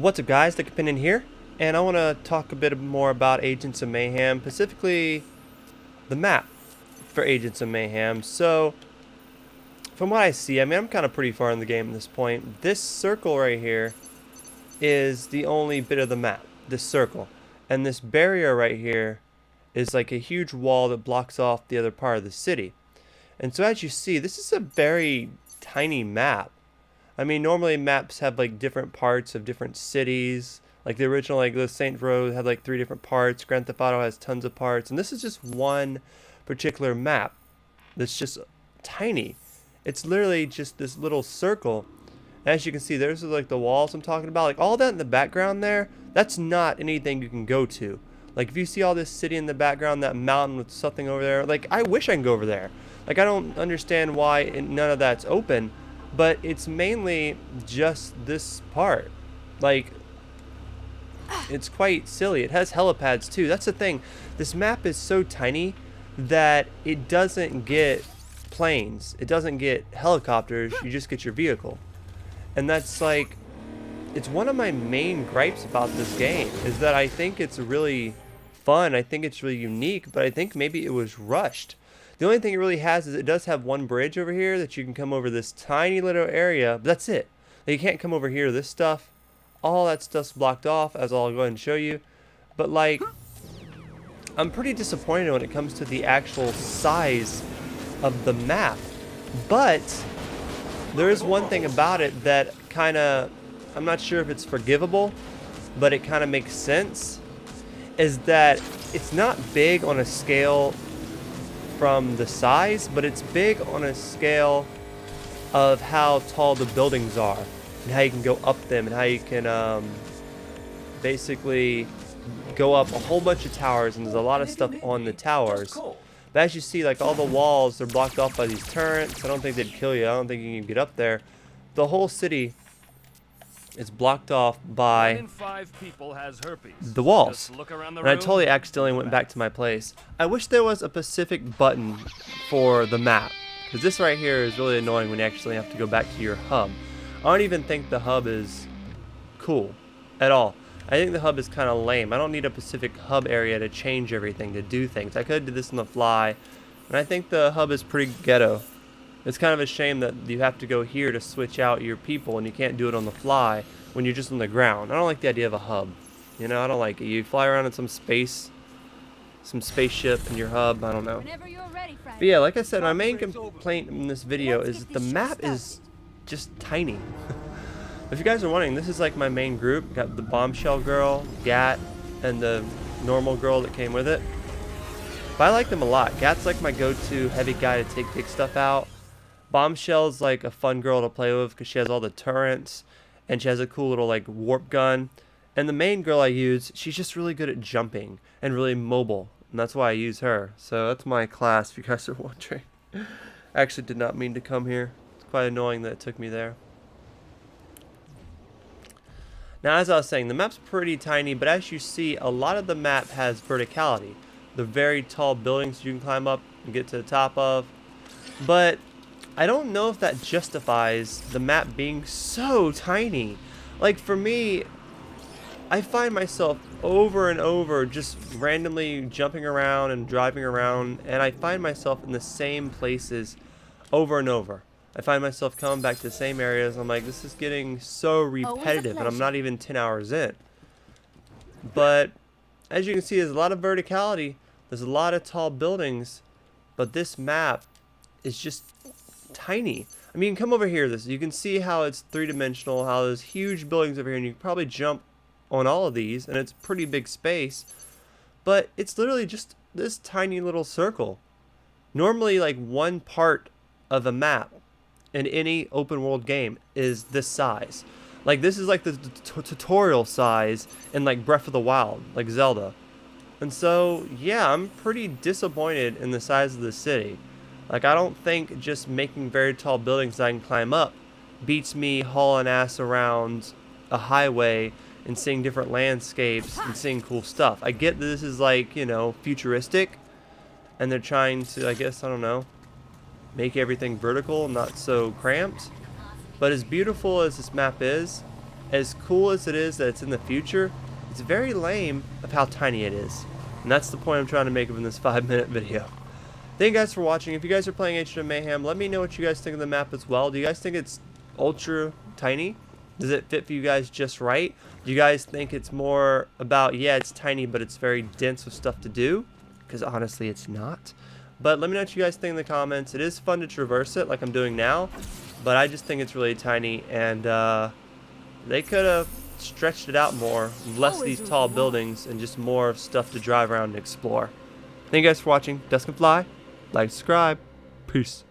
What's up guys, the Companion here, and I want to talk a bit more about Agents of Mayhem, specifically the map for Agents of Mayhem. So, from what I see, I'm kind of pretty far in the game at this point. This circle right here is the only bit of the map, this circle. And this barrier right here is like a huge wall that blocks off the other part of the city. And so as you see, this is a very tiny map. I mean, normally maps have like different parts of different cities. Like the original, like the Saints Row had like 3 different parts. Grand Theft Auto has tons of parts, and this is just one particular map that's just tiny. It's literally just this little circle. As you can see, there's like the walls I'm talking about. Like all that in the background there, that's not anything you can go to. Like if you see all this city in the background, that mountain with something over there, like I wish I can go over there. Like I don't understand why none of that's open. But it's mainly just this part. Like, it's quite silly. It has helipads too. That's the thing. This map is so tiny that it doesn't get planes. It doesn't get helicopters. You just get your vehicle. And that's like, it's one of my main gripes about this game, is that I think it's really fun. I think it's really unique, but I think maybe it was rushed. The only thing it really has is it does have one bridge over here that you can come over this tiny little area, but that's it. You can't come over here. This stuff, all that stuff's blocked off, as I'll go ahead and show you. But like, I'm pretty disappointed when it comes to the actual size of the map. But there is one thing about it that kind of, I'm not sure if it's forgivable, but it kind of makes sense, is that it's not big on a scale from the size, but it's big on a scale of how tall the buildings are and how you can go up them and how you can basically go up a whole bunch of towers, and there's a lot of stuff on the towers. But as you see, like all the walls, they're blocked off by these turrets. I don't think they'd kill you. I don't think you can get up there. The whole city is blocked off by the walls. And I totally accidentally went back to my place. I wish there was a specific button for the map, because this right here is really annoying when you actually have to go back to your hub. I don't even think the hub is cool at all. I think the hub is kind of lame. I don't need a specific hub area to change everything, to do things. I could do this on the fly, and I think the hub is pretty ghetto. It's kind of a shame that you have to go here to switch out your people and you can't do it on the fly when you're just on the ground. I don't like the idea of a hub. You know, I don't like it. You fly around in some spaceship in your hub. I don't know. But yeah, like I said, my main complaint in this video is that the map is just tiny. If you guys are wondering, this is like my main group. Got the bombshell girl, Gat, and the normal girl that came with it. But I like them a lot. Gat's like my go-to heavy guy to take big stuff out. Bombshell's like a fun girl to play with because she has all the turrets and she has a cool little like warp gun. And the main girl I use, she's just really good at jumping and really mobile, and that's why I use her. So that's my class, if you guys are wondering. I actually did not mean to come here. It's quite annoying that it took me there. Now, as I was saying, the map's pretty tiny, but as you see, a lot of the map has verticality. The very tall buildings you can climb up and get to the top of. But I don't know if that justifies the map being so tiny. Like for me, I find myself over and over just randomly jumping around and driving around, and I find myself in the same places over and over. I find myself coming back to the same areas. I'm like, this is getting so repetitive, and I'm not even 10 hours in. But as you can see, there's a lot of verticality. There's a lot of tall buildings, but this map is just tiny. I mean, come over here. You can see how it's 3-dimensional, how there's huge buildings over here, and you can probably jump on all of these, and it's pretty big space. But it's literally just this tiny little circle. Normally, like one part of a map in any open world game is this size. Like this is like the tutorial size in like Breath of the Wild, like Zelda. And so yeah, I'm pretty disappointed in the size of the city. Like I don't think just making very tall buildings that I can climb up beats me hauling ass around a highway and seeing different landscapes and seeing cool stuff. I get that this is like, you know, futuristic, and they're trying to, I guess, I don't know, make everything vertical, not so cramped. But as beautiful as this map is, as cool as it is that it's in the future, it's very lame of how tiny it is. And that's the point I'm trying to make in this 5-minute video. Thank you guys for watching. If you guys are playing Agents of Mayhem, let me know what you guys think of the map as well. Do you guys think it's ultra tiny? Does it fit for you guys just right? Do you guys think it's more about, yeah, it's tiny, but it's very dense with stuff to do? Because honestly, it's not. But let me know what you guys think in the comments. It is fun to traverse it like I'm doing now, but I just think it's really tiny, and they could have stretched it out more, less of these tall buildings, and just more stuff to drive around and explore. Thank you guys for watching. Dusk and Fly. Like, subscribe. Peace.